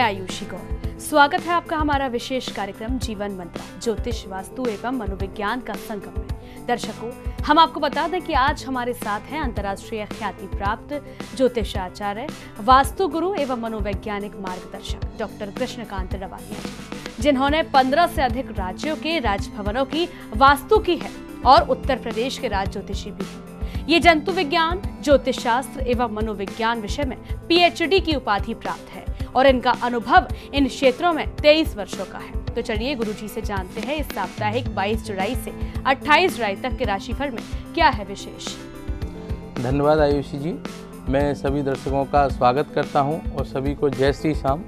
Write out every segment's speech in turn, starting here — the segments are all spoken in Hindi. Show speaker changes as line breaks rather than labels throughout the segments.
आयुषी गौर। स्वागत है आपका हमारा विशेष कार्यक्रम जीवन मंत्र, ज्योतिष, वास्तु एवं मनोविज्ञान का संगम में। दर्शकों, हम आपको बता दें कि आज हमारे साथ हैं अंतर्राष्ट्रीय ख्याति प्राप्त ज्योतिषाचार्य, वास्तु गुरु एवं मनोवैज्ञानिक मार्गदर्शक डॉक्टर कृष्णकांत रवानिया जी, जिन्होंने 15 से अधिक राज्यों के राजभवनों की वास्तु की है और उत्तर प्रदेश के राज ज्योतिषी भी हैं। ये जंतु विज्ञान, ज्योतिष शास्त्र एवं मनोविज्ञान विषय में PhD की उपाधि प्राप्त है और इनका अनुभव इन क्षेत्रों में 23 वर्षों का है। तो चलिए गुरुजी से जानते हैं इस साप्ताहिक 22 जुलाई से 28 जुलाई तक के राशिफल में क्या है विशेष।
धन्यवाद आयुषी जी, मैं सभी दर्शकों का स्वागत करता हूं और सभी को जय श्री श्याम।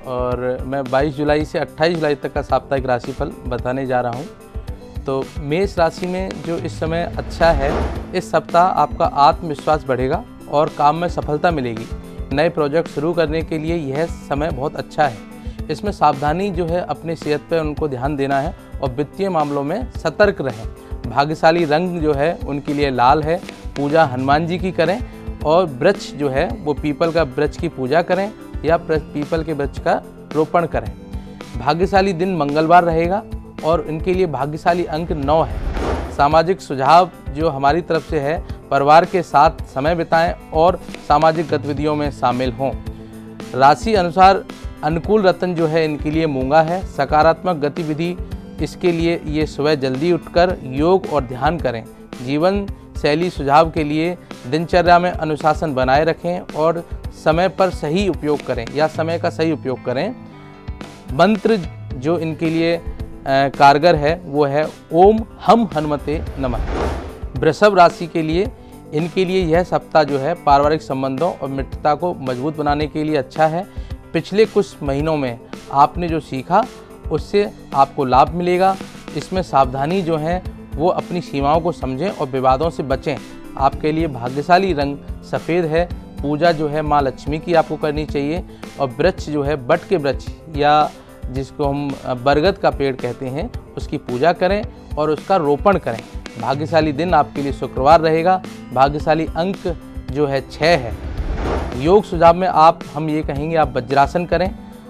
और मैं 22 जुलाई से 28 जुलाई तक का साप्ताहिक राशिफल बताने जा रहा हूं। तो मेष राशि में जो इस समय अच्छा है, इस सप्ताह आपका आत्मविश्वास बढ़ेगा और काम में सफलता मिलेगी। नए प्रोजेक्ट शुरू करने के लिए यह समय बहुत अच्छा है। इसमें सावधानी जो है, अपनी सेहत पर उनको ध्यान देना है और वित्तीय मामलों में सतर्क रहें। भाग्यशाली रंग जो है उनके लिए लाल है। पूजा हनुमान जी की करें और वृक्ष जो है वो पीपल का वृक्ष की पूजा करें या पीपल के वृक्ष का रोपण करें। भाग्यशाली दिन मंगलवार रहेगा और इनके लिए भाग्यशाली अंक 9 है। सामाजिक सुझाव जो हमारी तरफ से है, परिवार के साथ समय बिताएं और सामाजिक गतिविधियों में शामिल हों। राशि अनुसार अनुकूल रत्न जो है इनके लिए मूंगा है। सकारात्मक गतिविधि इसके लिए ये सुबह जल्दी उठकर योग और ध्यान करें। जीवन शैली सुझाव के लिए दिनचर्या में अनुशासन बनाए रखें और समय पर सही उपयोग करें या समय का सही उपयोग करें। मंत्र जो इनके लिए कारगर है वो है ओम हम हनुमते नमः। वृषभ राशि के लिए इनके लिए यह सप्ताह जो है पारिवारिक संबंधों और मित्रता को मजबूत बनाने के लिए अच्छा है। पिछले कुछ महीनों में आपने जो सीखा उससे आपको लाभ मिलेगा। इसमें सावधानी जो है वो अपनी सीमाओं को समझें और विवादों से बचें। आपके लिए भाग्यशाली रंग सफ़ेद है। पूजा जो है माँ लक्ष्मी की आपको करनी चाहिए और वृक्ष जो है बट के वृक्ष या जिसको हम बरगद का पेड़ कहते हैं उसकी पूजा करें और उसका रोपण करें। भाग्यशाली दिन आपके लिए शुक्रवार रहेगा। भाग्यशाली अंक जो है 6 है। योग सुझाव में हम ये कहेंगे आप वज्रासन करें।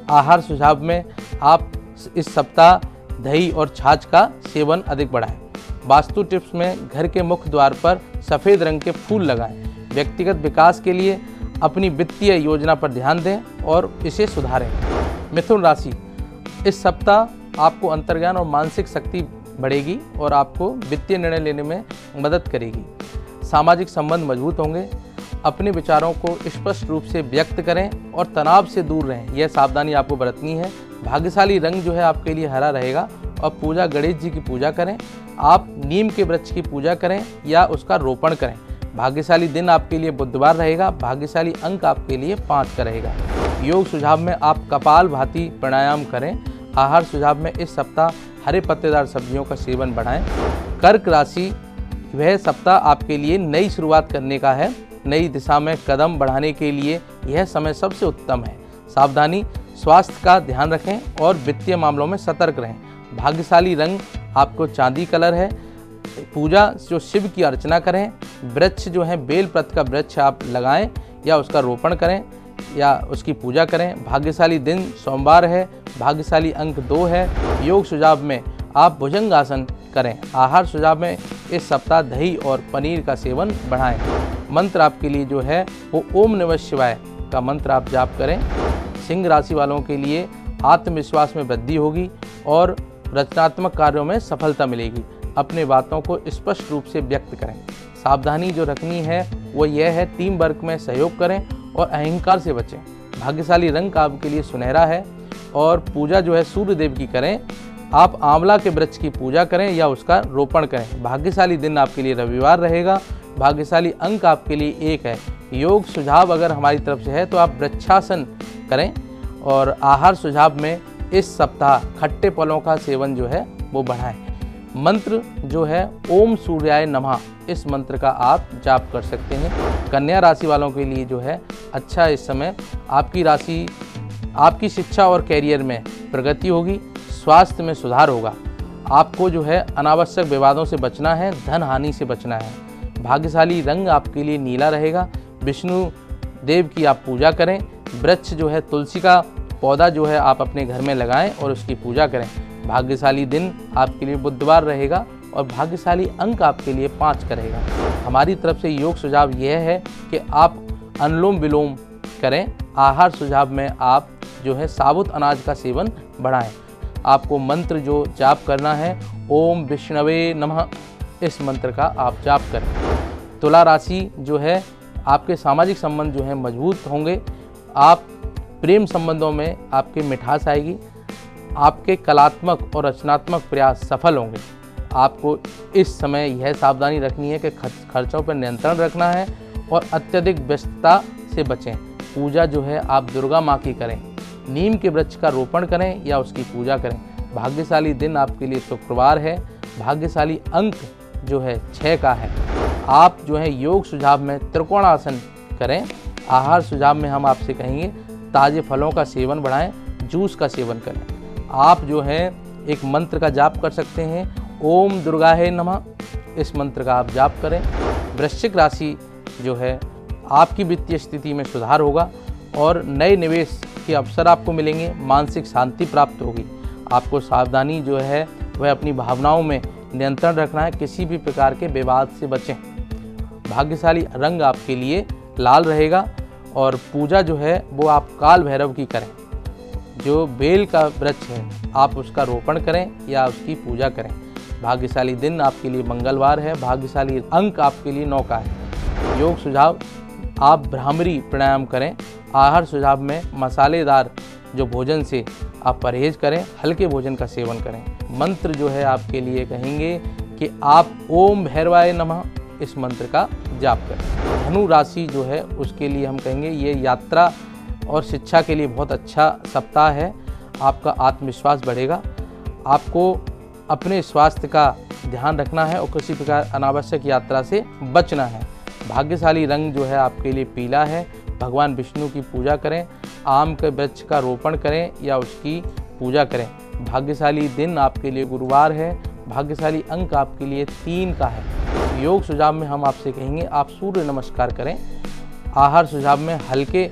आहार सुझाव में आप इस सप्ताह दही और छाछ का सेवन अधिक बढ़ाएं। वास्तु टिप्स में घर के मुख्य द्वार पर सफ़ेद रंग के फूल लगाएं। व्यक्तिगत विकास के लिए अपनी वित्तीय योजना पर ध्यान दें और इसे सुधारें। मिथुन राशि, इस सप्ताह आपको अंतर्ज्ञान और मानसिक शक्ति बढ़ेगी और आपको वित्तीय निर्णय लेने में मदद करेगी। सामाजिक संबंध मजबूत होंगे। अपने विचारों को स्पष्ट रूप से व्यक्त करें और तनाव से दूर रहें, यह सावधानी आपको बरतनी है। भाग्यशाली रंग जो है आपके लिए हरा रहेगा और पूजा गणेश जी की पूजा करें। आप नीम के वृक्ष की पूजा करें या उसका रोपण करें। भाग्यशाली दिन आपके लिए बुधवार रहेगा। भाग्यशाली अंक आपके लिए 5 का रहेगा। योग सुझाव में आप कपाल भाती प्राणायाम करें। आहार सुझाव में इस सप्ताह हरे पत्तेदार सब्जियों का सेवन बढ़ाएं। कर्क राशि, वह सप्ताह आपके लिए नई शुरुआत करने का है। नई दिशा में कदम बढ़ाने के लिए यह समय सबसे उत्तम है। सावधानी, स्वास्थ्य का ध्यान रखें और वित्तीय मामलों में सतर्क रहें। भाग्यशाली रंग आपको चांदी कलर है। पूजा जो शिव की अर्चना करें। वृक्ष जो है बेलपत्र का वृक्ष आप लगाएं या उसका रोपण करें या उसकी पूजा करें। भाग्यशाली दिन सोमवार है। भाग्यशाली अंक 2 है। योग सुझाव में आप भुजंगासन करें। आहार सुझाव में इस सप्ताह दही और पनीर का सेवन बढ़ाएं। मंत्र आपके लिए जो है वो ओम नमः शिवाय का मंत्र आप जाप करें। सिंह राशि वालों के लिए आत्मविश्वास में वृद्धि होगी और रचनात्मक कार्यों में सफलता मिलेगी। अपने बातों को स्पष्ट रूप से व्यक्त करें। सावधानी जो रखनी है वो यह है, टीम वर्क में सहयोग करें और अहंकार से बचें। भाग्यशाली रंग आपके लिए सुनहरा है और पूजा जो है सूर्य देव की करें। आप आंवला के वृक्ष की पूजा करें या उसका रोपण करें। भाग्यशाली दिन आपके लिए रविवार रहेगा। भाग्यशाली अंक आपके लिए 1 है। योग सुझाव अगर हमारी तरफ से है तो आप वृक्षासन करें और आहार सुझाव में इस सप्ताह खट्टे फलों का सेवन जो है वो बढ़ाएं। मंत्र जो है ओम सूर्याय नमः, इस मंत्र का आप जाप कर सकते हैं। कन्या राशि वालों के लिए जो है अच्छा इस समय आपकी राशि, आपकी शिक्षा और कैरियर में प्रगति होगी। स्वास्थ्य में सुधार होगा। आपको जो है अनावश्यक विवादों से बचना है, धन हानि से बचना है। भाग्यशाली रंग आपके लिए नीला रहेगा। विष्णु देव की आप पूजा करें। वृक्ष जो है तुलसी का पौधा जो है आप अपने घर में लगाएं और उसकी पूजा करें। भाग्यशाली दिन आपके लिए बुधवार रहेगा और भाग्यशाली अंक आपके लिए 5 का रहेगा। हमारी तरफ से योग सुझाव यह है कि आप अनुलोम विलोम करें। आहार सुझाव में आप जो है साबुत अनाज का सेवन बढ़ाएं। आपको मंत्र जो जाप करना है, ओम विष्णवे नमः, इस मंत्र का आप जाप करें। तुला राशि जो है, आपके सामाजिक संबंध जो है मजबूत होंगे। आप प्रेम संबंधों में आपके मिठास आएगी। आपके कलात्मक और रचनात्मक प्रयास सफल होंगे। आपको इस समय यह सावधानी रखनी है कि खर्चों पर नियंत्रण रखना है और अत्यधिक व्यस्तता से बचें। पूजा जो है आप दुर्गा माँ की करें। नीम के वृक्ष का रोपण करें या उसकी पूजा करें। भाग्यशाली दिन आपके लिए शुक्रवार है। भाग्यशाली अंक जो है 6 का है। आप जो है योग सुझाव में त्रिकोणासन करें। आहार सुझाव में हम आपसे कहेंगे ताज़े फलों का सेवन बढ़ाएं, जूस का सेवन करें। आप जो है एक मंत्र का जाप कर सकते हैं, ओम दुर्गाहे नमः, इस मंत्र का आप जाप करें। वृश्चिक राशि जो है, आपकी वित्तीय स्थिति में सुधार होगा और नए निवेश के अवसर आपको मिलेंगे। मानसिक शांति प्राप्त होगी। आपको सावधानी जो है वह अपनी भावनाओं में नियंत्रण रखना है। किसी भी प्रकार के विवाद से बचें। भाग्यशाली रंग आपके लिए लाल रहेगा और पूजा जो है वो आप काल भैरव की करें। जो बेल का वृक्ष है आप उसका रोपण करें या उसकी पूजा करें। भाग्यशाली दिन आपके लिए मंगलवार है। भाग्यशाली अंक आपके लिए 9 का है। योग सुझाव, आप भ्रामरी प्राणायाम करें। आहार सुझाव में मसालेदार जो भोजन से आप परहेज करें, हल्के भोजन का सेवन करें। मंत्र जो है आपके लिए कहेंगे कि आप ओम भैरवाय नमः, इस मंत्र का जाप करें। धनु राशि जो है उसके लिए हम कहेंगे ये यात्रा और शिक्षा के लिए बहुत अच्छा सप्ताह है। आपका आत्मविश्वास बढ़ेगा। आपको अपने स्वास्थ्य का ध्यान रखना है और किसी प्रकार अनावश्यक यात्रा से बचना है। भाग्यशाली रंग जो है आपके लिए पीला है। भगवान विष्णु की पूजा करें। आम के वृक्ष का रोपण करें या उसकी पूजा करें। भाग्यशाली दिन आपके लिए गुरुवार है। भाग्यशाली अंक आपके लिए 3 का है। योग सुझाव में हम आपसे कहेंगे आप सूर्य नमस्कार करें। आहार सुझाव में हल्के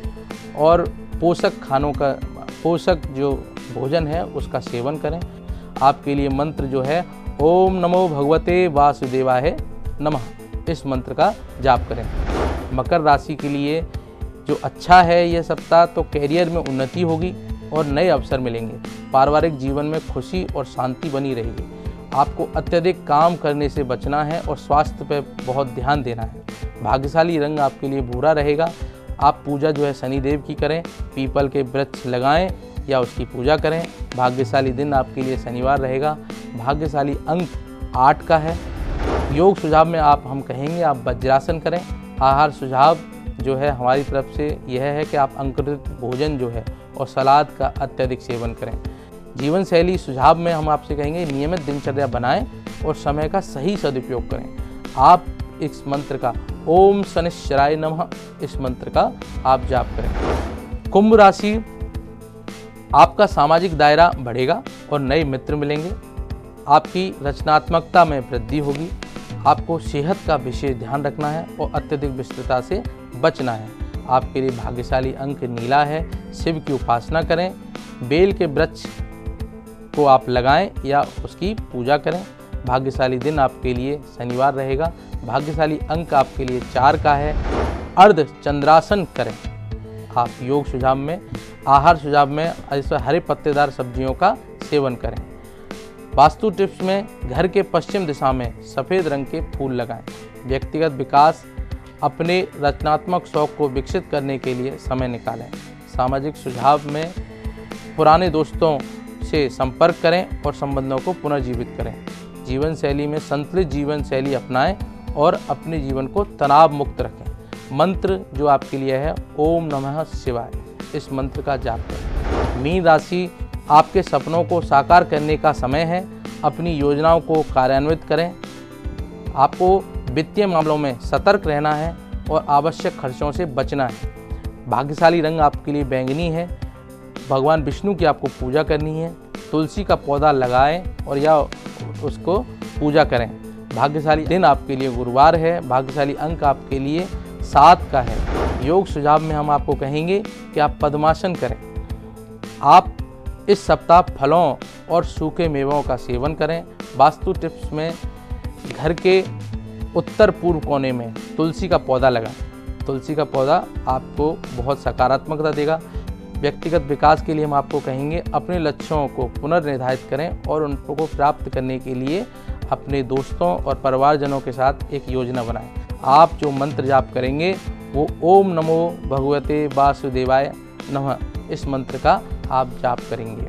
और पोषक जो भोजन है उसका सेवन करें। आपके लिए मंत्र जो है ओम नमो भगवते वासुदेवाय नमः, इस मंत्र का जाप करें। मकर राशि के लिए जो अच्छा है यह सप्ताह, तो कैरियर में उन्नति होगी और नए अवसर मिलेंगे। पारिवारिक जीवन में खुशी और शांति बनी रहेगी। आपको अत्यधिक काम करने से बचना है और स्वास्थ्य पर बहुत ध्यान देना है। भाग्यशाली रंग आपके लिए भूरा रहेगा। आप पूजा जो है शनिदेव की करें। पीपल के वृक्ष लगाएं या उसकी पूजा करें। भाग्यशाली दिन आपके लिए शनिवार रहेगा। भाग्यशाली अंक 8 का है। योग सुझाव में हम कहेंगे आप वज्रासन करें। आहार सुझाव जो है हमारी तरफ से यह है कि आप अंकुरित भोजन जो है और सलाद का अत्यधिक सेवन करें। जीवन शैली सुझाव में हम आपसे कहेंगे नियमित दिनचर्या बनाएं और समय का सही सदुपयोग करें। आप इस मंत्र का ओम शनिश्चराय नमः, इस मंत्र का आप जाप करें। कुंभ राशि, आपका सामाजिक दायरा बढ़ेगा और नए मित्र मिलेंगे। आपकी रचनात्मकता में वृद्धि होगी। आपको सेहत का विशेष ध्यान रखना है और अत्यधिक विस्तृतता से बचना है। आपके लिए भाग्यशाली अंक नीला है। शिव की उपासना करें। बेल के वृक्ष को आप लगाएं या उसकी पूजा करें। भाग्यशाली दिन आपके लिए शनिवार रहेगा। भाग्यशाली अंक आपके लिए 4 का है। अर्ध चंद्रासन करें। आप योग सुझाव में, आहार सुझाव में ऐसे हरे पत्तेदार सब्जियों का सेवन करें। वास्तु टिप्स में घर के पश्चिम दिशा में सफ़ेद रंग के फूल लगाएं। व्यक्तिगत विकास, अपने रचनात्मक शौक को विकसित करने के लिए समय निकालें। सामाजिक सुझाव में पुराने दोस्तों से संपर्क करें और संबंधों को पुनर्जीवित करें। जीवन शैली में संतुलित जीवन शैली अपनाएं और अपने जीवन को तनाव मुक्त रखें। मंत्र जो आपके लिए है ओम नमः शिवाय, इस मंत्र का जाप करें। मीन राशि, आपके सपनों को साकार करने का समय है। अपनी योजनाओं को कार्यान्वित करें। आपको वित्तीय मामलों में सतर्क रहना है और आवश्यक खर्चों से बचना है। भाग्यशाली रंग आपके लिए बैंगनी है। भगवान विष्णु की आपको पूजा करनी है। तुलसी का पौधा लगाएं और या उसको पूजा करें। भाग्यशाली दिन आपके लिए गुरुवार है। भाग्यशाली अंक आपके लिए 7 का है। योग सुझाव में हम आपको कहेंगे कि आप पद्मासन करें। आप इस सप्ताह फलों और सूखे मेवों का सेवन करें। वास्तु टिप्स में घर के उत्तर पूर्व कोने में तुलसी का पौधा लगाएं। तुलसी का पौधा आपको बहुत सकारात्मकता देगा। व्यक्तिगत विकास के लिए हम आपको कहेंगे अपने लक्ष्यों को पुनर्निर्धारित करें और उनको प्राप्त करने के लिए अपने दोस्तों और परिवारजनों के साथ एक योजना बनाएं। आप जो मंत्र जाप करेंगे वो ओम नमो भगवते वासुदेवाय नमः, इस मंत्र का आप जाप करेंगे।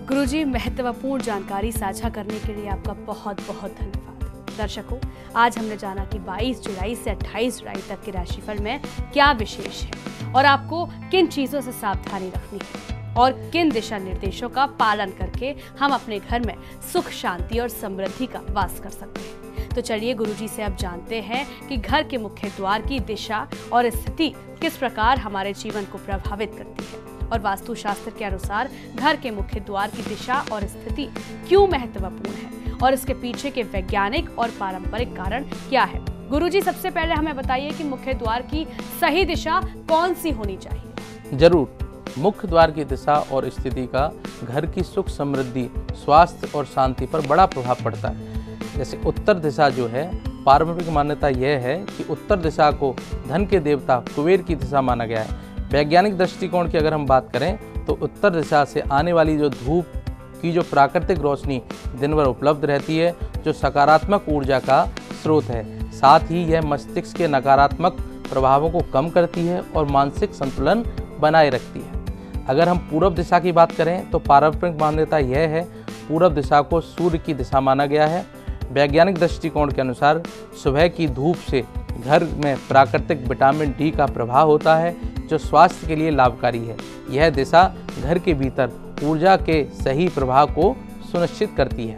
गुरुजी, महत्वपूर्ण जानकारी साझा करने के लिए आपका बहुत बहुत धन्यवाद। दर्शकों, आज हमने जाना कि 22 जुलाई से 28 जुलाई तक के राशिफल में क्या विशेष है और आपको किन चीजों से सावधानी रखनी है और किन दिशा निर्देशों का पालन करके हम अपने घर में सुख, शांति और समृद्धि का वास कर सकते हैं। तो चलिए गुरुजी से अब जानते हैं कि घर के मुख्य द्वार की दिशा और स्थिति किस प्रकार हमारे जीवन को प्रभावित करती है और वास्तुशास्त्र के अनुसार घर के मुख्य द्वार की दिशा और स्थिति क्यों महत्वपूर्ण है और इसके पीछे के वैज्ञानिक और पारंपरिक कारण क्या है। गुरुजी, सबसे पहले हमें बताइए कि मुख्य द्वार की सही दिशा कौन सी होनी चाहिए?
जरूर। मुख्य द्वार की दिशा और स्थिति का घर की सुख, समृद्धि, स्वास्थ्य और शांति पर बड़ा प्रभाव पड़ता है। जैसे उत्तर दिशा जो है, पारंपरिक मान्यता यह है कि उत्तर दिशा को धन के देवता कुबेर की दिशा माना गया है। वैज्ञानिक दृष्टिकोण की अगर हम बात करें तो उत्तर दिशा से आने वाली जो धूप की जो प्राकृतिक रोशनी दिन भर उपलब्ध रहती है, जो सकारात्मक ऊर्जा का स्रोत है। साथ ही यह मस्तिष्क के नकारात्मक प्रभावों को कम करती है और मानसिक संतुलन बनाए रखती है। अगर हम पूर्व दिशा की बात करें तो पारंपरिक मान्यता यह है, पूर्व दिशा को सूर्य की दिशा माना गया है। वैज्ञानिक दृष्टिकोण के अनुसार सुबह की धूप से घर में प्राकृतिक विटामिन डी का प्रभाव होता है, जो स्वास्थ्य के लिए लाभकारी है। यह दिशा घर के भीतर ऊर्जा के सही प्रभाव को सुनिश्चित करती है।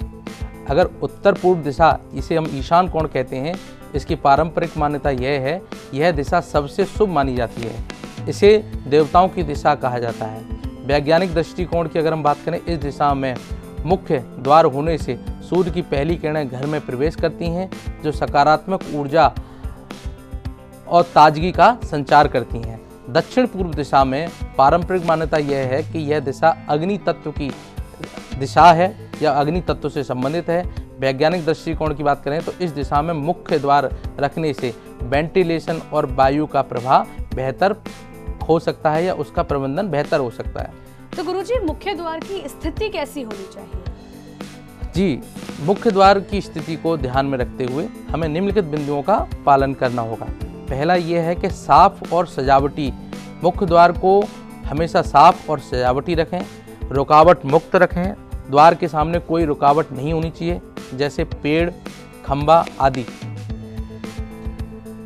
अगर उत्तर पूर्व दिशा, इसे हम ईशान कोण कहते हैं, इसकी पारंपरिक मान्यता यह है, यह दिशा सबसे शुभ मानी जाती है। इसे देवताओं की दिशा कहा जाता है। वैज्ञानिक दृष्टिकोण की अगर हम बात करें, इस दिशा में मुख्य द्वार होने से सूर्य की पहली किरणें घर में प्रवेश करती हैं, जो सकारात्मक ऊर्जा और ताजगी का संचार करती हैं। दक्षिण पूर्व दिशा में पारंपरिक मान्यता यह है कि यह दिशा अग्नि तत्व की दिशा है या अग्नि तत्व से संबंधित है। वैज्ञानिक दृष्टिकोण की बात करें तो इस दिशा में मुख्य द्वार रखने से वेंटिलेशन और वायु का प्रभाव बेहतर हो सकता है या उसका प्रबंधन बेहतर हो सकता है।
तो गुरुजी, मुख्य द्वार की स्थिति कैसी होनी चाहिए?
जी, मुख्य द्वार की स्थिति को ध्यान में रखते हुए हमें निम्नलिखित बिंदुओं का पालन करना होगा। पहला यह है कि साफ और सजावटी, मुख्य द्वार को हमेशा साफ और सजावटी रखें, रुकावट मुक्त रखें। द्वार के सामने कोई रुकावट नहीं होनी चाहिए, जैसे पेड़, खंबा आदि।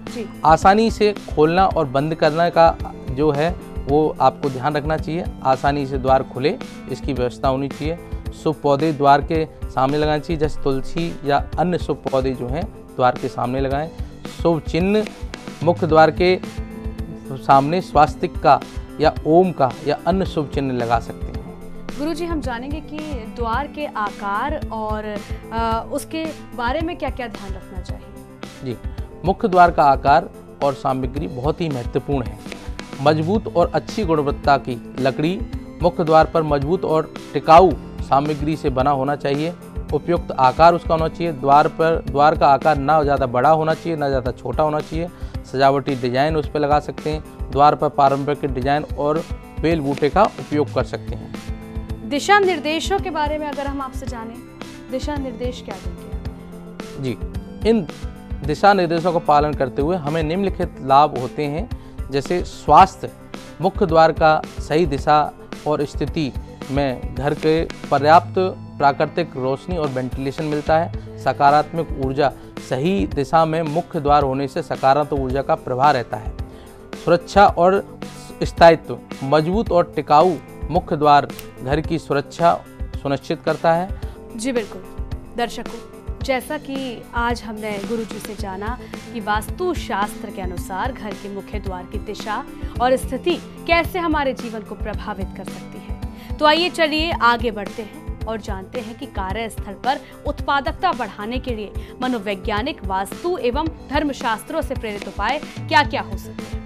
जी।
आसानी से खोलना और बंद करने का जो है वो आपको ध्यान रखना चाहिए। आसानी से द्वार खुले, इसकी व्यवस्था होनी चाहिए। शुभ पौधे द्वार के सामने लगाने चाहिए, जैसे तुलसी या अन्य शुभ पौधे जो हैं द्वार के सामने लगाएं। शुभ चिन्ह मुख्य द्वार के सामने स्वास्तिक का या ओम का या अन्य शुभ चिन्ह लगा सकते हैं।
गुरुजी, हम जानेंगे कि द्वार के आकार और उसके बारे में क्या क्या ध्यान रखना चाहिए।
जी, मुख्य द्वार का आकार और सामग्री बहुत ही महत्वपूर्ण है। मजबूत और अच्छी गुणवत्ता की लकड़ी, मुख्य द्वार पर मजबूत और टिकाऊ सामग्री से बना होना चाहिए। उपयुक्त आकार उसका होना चाहिए। द्वार का आकार ना ज़्यादा बड़ा होना चाहिए, ना ज़्यादा छोटा होना चाहिए। सजावटी डिजाइन उस पर लगा सकते हैं। द्वार पर पारंपरिक डिजाइन और बेल बूटे का उपयोग कर सकते हैं।
दिशा निर्देशों के बारे में अगर हम आपसे जानें, दिशा निर्देश क्या देंगे?
जी, इन दिशा निर्देशों का पालन करते हुए हमें निम्नलिखित लाभ होते हैं, जैसे स्वास्थ्य, मुख्य द्वार का सही दिशा और स्थिति में घर के पर्याप्त प्राकृतिक रोशनी और वेंटिलेशन मिलता है। सकारात्मक ऊर्जा, सही दिशा में मुख्य द्वार होने से सकारात्मक ऊर्जा का प्रभाव रहता है। सुरक्षा और स्थायित्व, मजबूत और टिकाऊ मुख्य द्वार घर की सुरक्षा सुनिश्चित करता है।
जी बिल्कुल। दर्शकों, जैसा कि आज हमने गुरुजी से जाना कि वास्तु शास्त्र के अनुसार घर के मुख्य द्वार की दिशा और स्थिति कैसे हमारे जीवन को प्रभावित कर सकती है, तो आइए चलिए आगे बढ़ते हैं और जानते हैं कि कार्यस्थल पर उत्पादकता बढ़ाने के लिए मनोवैज्ञानिक, वास्तु एवं धर्मशास्त्रों से प्रेरित उपाय क्या क्या हो सकते हैं।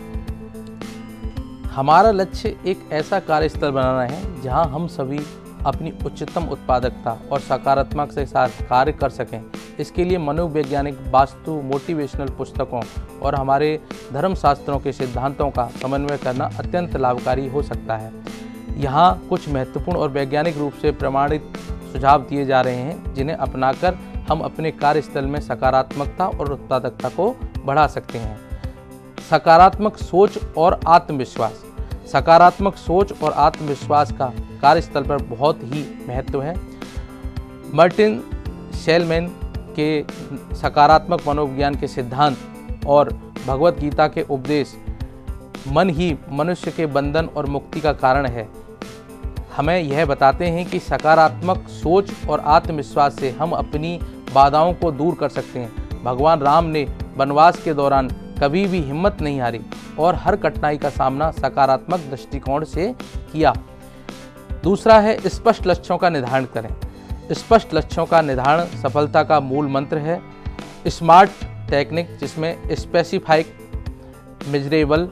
हमारा लक्ष्य एक ऐसा कार्यस्थल बनाना है जहां हम सभी अपनी उच्चतम उत्पादकता और सकारात्मक के साथ कार्य कर सकें। इसके लिए मनोवैज्ञानिक, वास्तु, मोटिवेशनल पुस्तकों और हमारे धर्मशास्त्रों के सिद्धांतों का समन्वय करना अत्यंत लाभकारी हो सकता है। यहाँ कुछ महत्वपूर्ण और वैज्ञानिक रूप से प्रमाणित सुझाव दिए जा रहे हैं जिन्हें अपनाकर हम अपने कार्यस्थल में सकारात्मकता और उत्पादकता को बढ़ा सकते हैं। सकारात्मक सोच और आत्मविश्वास। सकारात्मक सोच और आत्मविश्वास का कार्यस्थल पर बहुत ही महत्व है। मार्टिन सेलिग्मैन के सकारात्मक मनोविज्ञान के सिद्धांत और भगवत गीता के उपदेश मन ही मनुष्य के बंधन और मुक्ति का कारण है, हमें यह बताते हैं कि सकारात्मक सोच और आत्मविश्वास से हम अपनी बाधाओं को दूर कर सकते हैं। भगवान राम ने वनवास के दौरान कभी भी हिम्मत नहीं हारी और हर कठिनाई का सामना सकारात्मक दृष्टिकोण से किया। दूसरा है स्पष्ट लक्ष्यों का निर्धारण करें। स्पष्ट लक्ष्यों का निर्धारण सफलता का मूल मंत्र है। स्मार्ट टेक्निक जिसमें specific, measurable,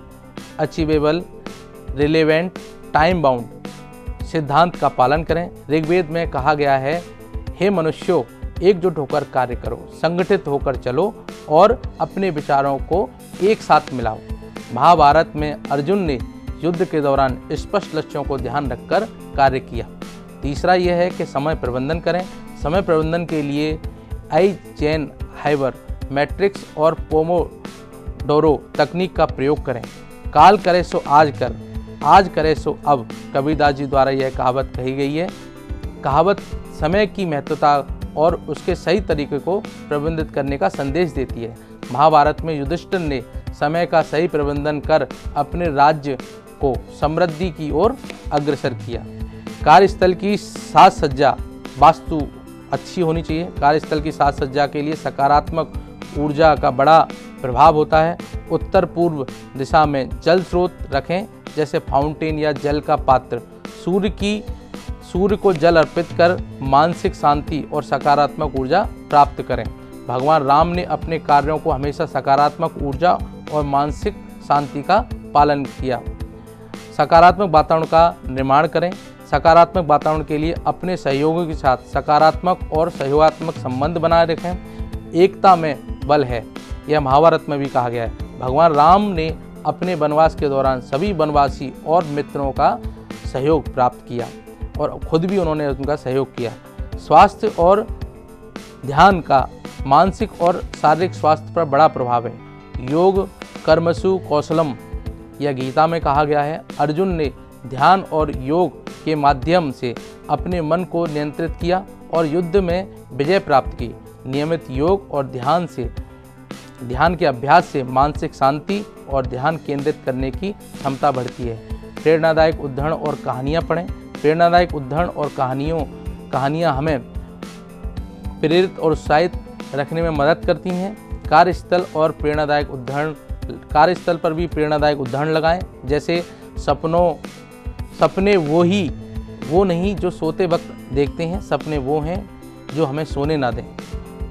achievable, relevant, time bound सिद्धांत का पालन करें। ऋग्वेद में कहा गया है, हे मनुष्यों, एकजुट होकर कार्य करो, संगठित होकर चलो और अपने विचारों को एक साथ मिलाओ। महाभारत में अर्जुन ने युद्ध के दौरान स्पष्ट लक्ष्यों को ध्यान रखकर कार्य किया। तीसरा यह है कि समय प्रबंधन करें। समय प्रबंधन के लिए आइजेनहावर मैट्रिक्स और पोमोडोरो तकनीक का प्रयोग करें। काल करे सो आज कर, आज करे सो अब, कबीरदास जी द्वारा यह कहावत कही गई है। कहावत समय की महत्वता और उसके सही तरीके को प्रबंधित करने का संदेश देती है। महाभारत में युधिष्ठिर ने समय का सही प्रबंधन कर अपने राज्य को समृद्धि की ओर अग्रसर किया। कार्यस्थल की साज सज्जा, वास्तु अच्छी होनी चाहिए। कार्यस्थल की साज सज्जा के लिए सकारात्मक ऊर्जा का बड़ा प्रभाव होता है। उत्तर पूर्व दिशा में जल स्रोत रखें, जैसे फाउंटेन या जल का पात्र। सूर्य को जल अर्पित कर मानसिक शांति और सकारात्मक ऊर्जा प्राप्त करें। भगवान राम ने अपने कार्यों को हमेशा सकारात्मक ऊर्जा और मानसिक शांति का पालन किया। सकारात्मक वातावरण का निर्माण करें। सकारात्मक वातावरण के लिए अपने सहयोगियों के साथ सकारात्मक और सहयोगात्मक संबंध बनाए रखें। एकता में बल है, यह महाभारत में भी कहा गया है। भगवान राम ने अपने वनवास के दौरान सभी वनवासी और मित्रों का सहयोग प्राप्त किया और खुद भी उन्होंने उनका सहयोग किया। स्वास्थ्य और ध्यान का मानसिक और शारीरिक स्वास्थ्य पर बड़ा प्रभाव है। योग कर्मसु कौशलम, यह गीता में कहा गया है। अर्जुन ने ध्यान और योग के माध्यम से अपने मन को नियंत्रित किया और युद्ध में विजय प्राप्त की। नियमित योग और ध्यान के अभ्यास से मानसिक शांति और ध्यान केंद्रित करने की क्षमता बढ़ती है। प्रेरणादायक उद्धरण और कहानियाँ पढ़ें। प्रेरणादायक उद्धरण और कहानियाँ हमें प्रेरित और उत्साहित रखने में मदद करती हैं। कार्यस्थल पर भी प्रेरणादायक उदाहरण लगाएं, जैसे सपने वो नहीं जो सोते वक्त देखते हैं, सपने वो हैं जो हमें सोने ना दें।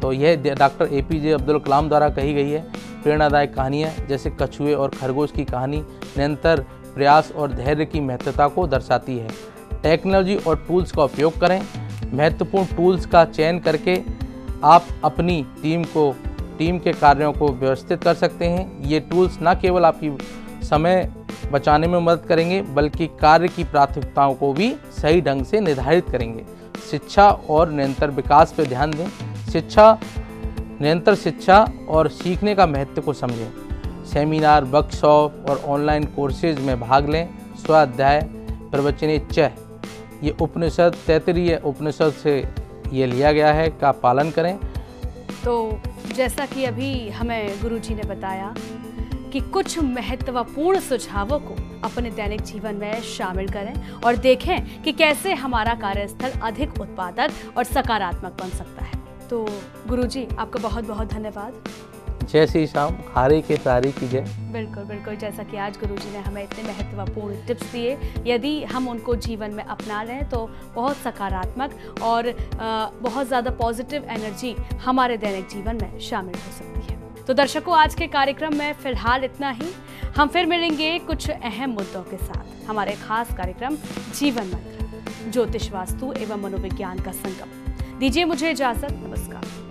तो यह डॉक्टर APJ अब्दुल कलाम द्वारा कही गई है। प्रेरणादायक कहानियाँ जैसे कछुए और खरगोश की कहानी निरंतर प्रयास और धैर्य की महत्वता को दर्शाती है। टेक्नोलॉजी और टूल्स का उपयोग करें। महत्वपूर्ण टूल्स का चयन करके आप अपनी टीम के कार्यों को व्यवस्थित कर सकते हैं। ये टूल्स न केवल आपकी समय बचाने में मदद करेंगे बल्कि कार्य की प्राथमिकताओं को भी सही ढंग से निर्धारित करेंगे। शिक्षा और निरंतर विकास पर ध्यान दें। निरंतर शिक्षा और सीखने का महत्व को समझें। सेमिनार, वर्कशॉप और ऑनलाइन कोर्सेज में भाग लें। स्वाध्याय प्रवचने च, ये उपनिषद तैत्तिरीय उपनिषद से ये लिया गया है, का पालन करें।
तो जैसा कि अभी हमें गुरुजी ने बताया कि कुछ महत्वपूर्ण सुझावों को अपने दैनिक जीवन में शामिल करें और देखें कि कैसे हमारा कार्यस्थल अधिक उत्पादक और सकारात्मक बन सकता है। तो गुरुजी, आपका बहुत बहुत धन्यवाद।
जय श्री श्याम, हारे के सारे की जय।
बिल्कुल बिल्कुल, जैसा कि आज गुरुजी ने हमें इतने महत्वपूर्ण टिप्स दिए, यदि हम उनको जीवन में अपना लें तो बहुत सकारात्मक और बहुत ज़्यादा पॉजिटिव एनर्जी हमारे दैनिक जीवन में शामिल हो सकती है। तो दर्शकों, आज के कार्यक्रम में फ़िलहाल इतना ही। हम फिर मिलेंगे कुछ अहम मुद्दों के साथ हमारे खास कार्यक्रम जीवन मंत्र, ज्योतिष वास्तु एवं मनोविज्ञान का संगम। दीजिए मुझे इजाजत, नमस्कार।